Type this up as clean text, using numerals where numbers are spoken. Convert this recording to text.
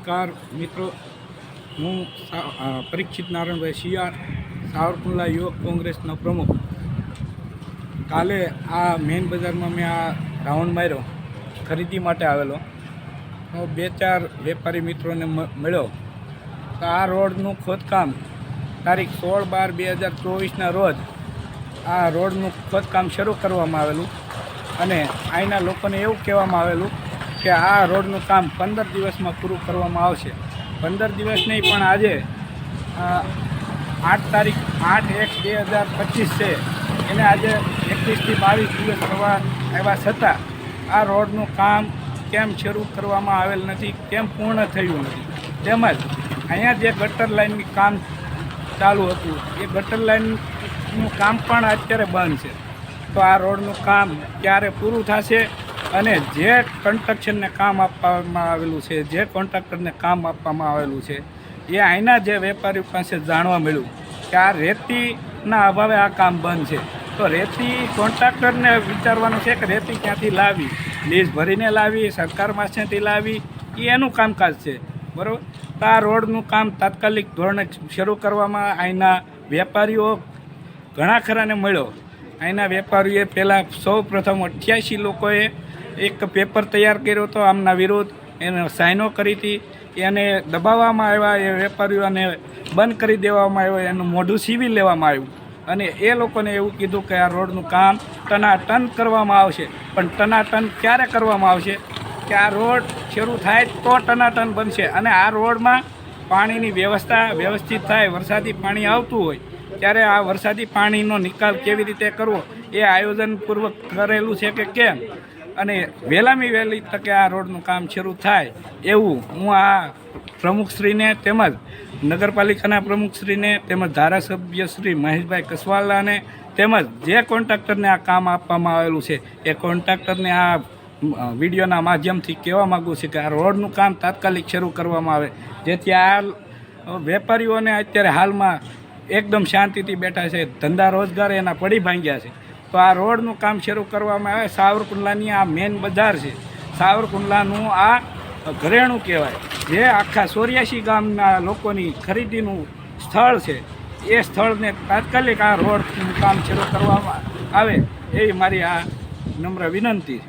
નમસ્કાર મિત્રો, હું પરીક્ષિત નારાયણભાઈ શિયાળ, સાવરકુંડલા યુવક કોંગ્રેસનો પ્રમુખ. કાલે આ મેઇન બજારમાં મેં આ રાઉન્ડ માર્યો, ખરીદી માટે આવેલો. હું 2-4 વેપારી મિત્રોને મળ્યો તો આ રોડનું ખોદકામ તારીખ 16/12/2024ના રોજ આ રોડનું ખોદકામ શરૂ કરવામાં આવેલું અને અહીંના લોકોને એવું કહેવામાં આવેલું કે આ રોડનું કામ 15 દિવસમાં પૂરું કરવામાં આવશે. 15 દિવસ નહીં, પણ આજે 8/1/2025 છે, એને આજે 21 થી 22 દિવસ થવા આવ્યા છતાં આ રોડનું કામ કેમ શરૂ કરવામાં આવેલ નથી, કેમ પૂર્ણ થયું નથી. તેમજ અહીંયા જે ગટર લાઇનનું કામ ચાલુ હતું એ ગટર લાઇનનું કામ પણ અત્યારે બંધ છે. તો આ રોડનું કામ ક્યારે પૂરું થશે અને જે કન્સ્ટ્રક્શનને કામ આપવામાં આવેલું છે, જે કોન્ટ્રાક્ટરને કામ આપવામાં આવેલું છે, એ અહીંના જે વેપારીઓ પાસે જાણવા મળ્યું કે આ રેતીના અભાવે આ કામ બંધ છે. તો રેતી કોન્ટ્રાક્ટરને વિચારવાનું છે કે રેતી ક્યાંથી લાવી, લીઝ ભરીને લાવી, સરકાર પાસેથી લાવી, એ એનું કામકાજ છે, બરાબર. તો આ રોડનું કામ તાત્કાલિક ધોરણે શરૂ કરવામાં અહીંના વેપારીઓ ઘણા ખરાને મળ્યો. અહીંના વેપારીઓએ પહેલાં સૌપ્રથમ 88 લોકોએ એક પેપર તૈયાર કર્યો હતો આમના વિરુદ્ધ, એને સાઇનો કરી હતી, એને દબાવવામાં આવ્યા, એ વેપારીઓને બંધ કરી દેવામાં આવ્યો, એનું મોઢું સીવી લેવામાં આવ્યું અને એ લોકોને એવું કીધું કે આ રોડનું કામ ટનાટન કરવામાં આવશે. પણ ટનાટન ક્યારે કરવામાં આવશે કે આ રોડ શરૂ થાય તો ટનાટન બનશે. અને આ રોડમાં પાણીની વ્યવસ્થા વ્યવસ્થિત થાય, વરસાદી પાણી આવતું હોય ત્યારે આ વરસાદી પાણીનો નિકાલ કેવી રીતે કરવો એ આયોજનપૂર્વક કરેલું છે કે કેમ, અને વહેલામી વહેલી તકે આ રોડનું કામ શરૂ થાય એવું હું આ પ્રમુખશ્રીને તેમજ નગરપાલિકાના પ્રમુખશ્રીને તેમજ ધારાસભ્ય શ્રી મહેશભાઈ કસવાલાને તેમજ જે કોન્ટ્રાક્ટરને આ કામ આપવામાં આવેલું છે એ કોન્ટ્રાક્ટરને આ વિડીયોના માધ્યમથી કહેવા માગું છું કે આ રોડનું કામ તાત્કાલિક શરૂ કરવામાં આવે, જેથી આ વેપારીઓને અત્યારે હાલમાં એકદમ શાંતિથી બેઠા છે, ધંધા રોજગાર એના પડી ભાંગ્યા છે. તો આ રોડનું કામ શરૂ કરવામાં આવે. સાવરકુંડલાની આ મેઇન બજાર છે, સાવરકુંડલાનું આ ઘરેણું કહેવાય, જે આખા 84 ગામના લોકોની ખરીદીનું સ્થળ છે. એ સ્થળને તાત્કાલિક આ રોડનું કામ શરૂ કરવામાં આવે એવી મારી આ નમ્ર વિનંતી છે.